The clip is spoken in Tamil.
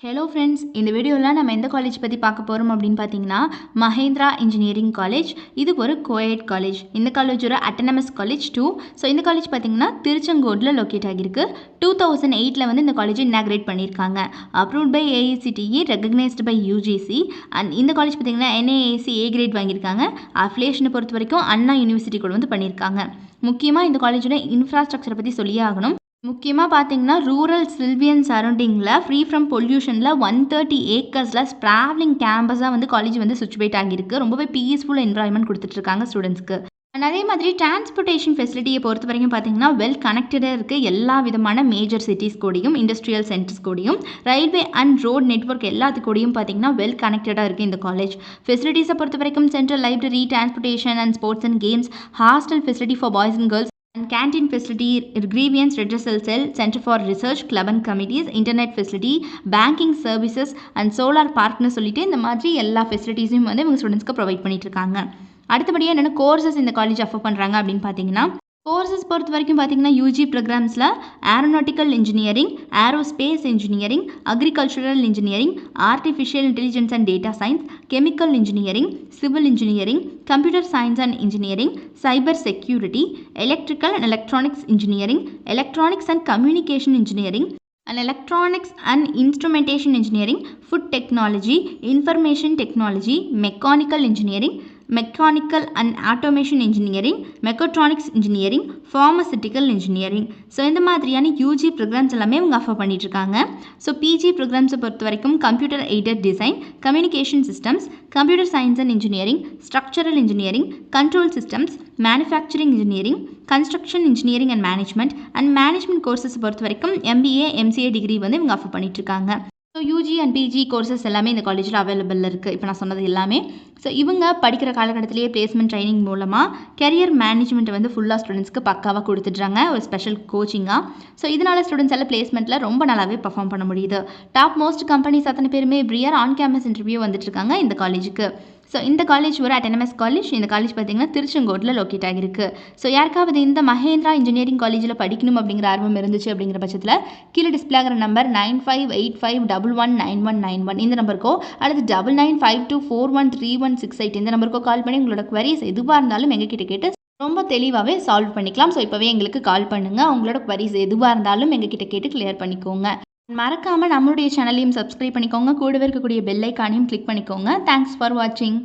ஹலோ ஃப்ரெண்ட்ஸ், இந்த வீடியோவில் நம்ம எந்த காலேஜ் பற்றி பார்க்க போகிறோம் அப்படின்னு பார்த்தீங்கன்னா மஹேந்திரா இன்ஜினியரிங் காலேஜ். இது ஒரு கோஎட் காலேஜ். இந்த காலேஜ் ஒரு அட்டானமஸ் காலேஜ் டூ. ஸோ இந்த காலேஜ் பார்த்தீங்கன்னா திருச்செங்கோடில் லொக்கேட் ஆகியிருக்கு. 2008 வந்து இந்த காலேஜ் இனாக்ரேட் பண்ணியிருக்காங்க. Approved by AICTE, recognised by UGC. And இந்த காலேஜ் பார்த்தீங்கன்னா என்ஏஏசி ஏ கிரேட் வாங்கியிருக்காங்க. அஃபிலியேஷனை பொறுத்த வரைக்கும் அண்ணா யூனிவர்சிட்டி கூட வந்து பண்ணியிருக்காங்க. முக்கியமாக இந்த காலேஜோட இன்ஃப்ராஸ்ட்ரக்சரை பற்றி சொல்லி ஆகணும். முக்கியமாக பார்த்தீங்கன்னா ரூரல் சில்வியன் சரௌண்டிங்கில் ஃப்ரீ ஃப்ரம் பொல்யூஷனில் 130 ஏக்கர்ஸில் ட்ராவலிங் கேம்பஸாக வந்து காலேஜ் வந்து சுச்சுவேட் ஆகியிருக்கு. ரொம்பவே பீஸ்ஃபுல் என்வரான்மெண்ட் கொடுத்துட்ருக்காங்க ஸ்டூடெண்ட்ஸ்க்கு. அதே மாதிரி டிரான்ஸ்போர்ட்டேஷன் ஃபெசிலிட்டியை பொறுத்த வரைக்கும் பார்த்தீங்கன்னா வெல் கனெக்டடாக இருக்குது. எல்லா விதமான மேஜர் சிட்டிஸ் கூடயும் இண்டஸ்ட்ரியல் சென்டர்ஸ் கூடயும் ரயில்வே அண்ட் ரோட் நெட்ஒர்க் எல்லாத்துக்கூடையும் பார்த்தீங்கன்னா வெல் கனெக்டடாக இருக்குது இந்த காலேஜ். ஃபெசிலிட்டிஸை பொறுத்த வரைக்கும் central library, transportation and sports and games, hostel facility for boys and girls, and canteen facility, grievance redressal cell, center for research, club and committees, internet facility, banking services and solar parkனு சொல்லிட்டு இந்த மாதிரி எல்லா ஃபெசிலிட்டிஸையும் வந்து இவங்க ஸ்டூடெண்ட்ஸ்க்கு ப்ரொவைட் பண்ணிட்டு இருக்காங்க. அடுத்தபடியாக என்னென்ன கோர்சஸ் இந்த காலேஜ் ஆஃபர் பண்ணுறாங்க அப்படின்னு பார்த்தீங்கன்னா கோர்சஸ் பொறுத்த வரைக்கும் பார்த்தீங்கன்னா யூஜி ப்ரோக்ராம்ஸில் aeronautical engineering, aerospace engineering, agricultural engineering, artificial intelligence and data science, chemical engineering, civil engineering, computer science and engineering, cyber security, electrical and electronics engineering, electronics and communication engineering, and electronics and instrumentation engineering, food technology, information technology, mechanical engineering, mechanical and automation engineering, mechatronics engineering, pharmaceutical engineering. So இந்த மாதிரியான யூஜி ப்ரோக்ராம்ஸ் எல்லாமே இவங்க ஆஃபர் பண்ணிகிட்ருக்காங்க. ஸோ பிஜி ப்ரோக்ராம்ஸை பொறுத்த வரைக்கும் computer aided design, communication systems, computer science and engineering, structural engineering, control systems, manufacturing engineering, construction engineering and management courses பொறுத்த வரைக்கும் எம்பிஏ, எம்சிஏ டிகிரி வந்து இவங்க ஆஃபர் பண்ணிகிட்ருக்காங்க. So UG and PG courses எல்லாமே இந்த காலேஜில் அவைலபிள் இருக்குது. இப்போ நான் சொன்னது எல்லாமே. ஸோ இவங்க படிக்கிற காலகட்டத்திலேயே பிளேஸ்மெண்ட் ட்ரைனிங் மூலமாக கெரியர் மேனேஜ்மெண்ட்டை வந்து ஃபுல்லாக ஸ்டூடெண்ட்ஸ்க்கு பக்காவாக கொடுத்துட்றாங்க, ஒரு ஸ்பெஷல் கோச்சிங்காக. ஸோ இதனால் ஸ்டூடெண்ட்ஸ் எல்லாம் பிளேஸ்மெண்ட்டில் ரொம்ப நல்லாவே பர்ஃபார்ம் பண்ண முடியுது. டாப் மோஸ்ட் கம்பெனிஸ் அத்தனை பேருமே every year on campus interview வந்துட்டுருக்காங்க இந்த காலேஜுக்கு. ஸோ இந்த காலேஜ் ஒரு அட்டானமஸ் காலேஜ். இந்த காலேஜ் பார்த்திங்கன்னா திருச்செங்கோட்டில் லொக்கேட் ஆகிருக்கு. ஸோ யாருக்காவது இந்த மஹேந்திரா இன்ஜினியரிங் காலேஜில் படிக்கணும் அப்படிங்கிற ஆர்வம் இருந்துச்சு அப்படிங்கிற பட்சத்தில் கீழே டிஸ்பிளே ஆகிற நம்பர் 9585119191 இந்த நம்பருக்கோ அல்லது 9952413168 இந்த நம்பருக்கோ கால் பண்ணி உங்களோட குவரிஸ் எதுவாக இருந்தாலும் எங்ககிட்ட கேட்டு ரொம்ப தெளிவாகவே சால்வ் பண்ணிக்கலாம். ஸோ இப்போவே எங்களுக்கு கால் பண்ணுங்கள். உங்களோட குவரிஸ் எதுவாக இருந்தாலும் எங்ககிட்ட கேட்டு கிளியர் பண்ணிக்கோங்க. மறக்காமல் நம்மளுடைய சேனலையும் சப்ஸ்கிரைப் பண்ணிக்கோங்க. கூடவே இருக்கக்கூடிய பெல் ஐக்கானையும் கிளிக் பண்ணிக்கோங்க. தேங்க்ஸ் ஃபார் வாட்சிங்.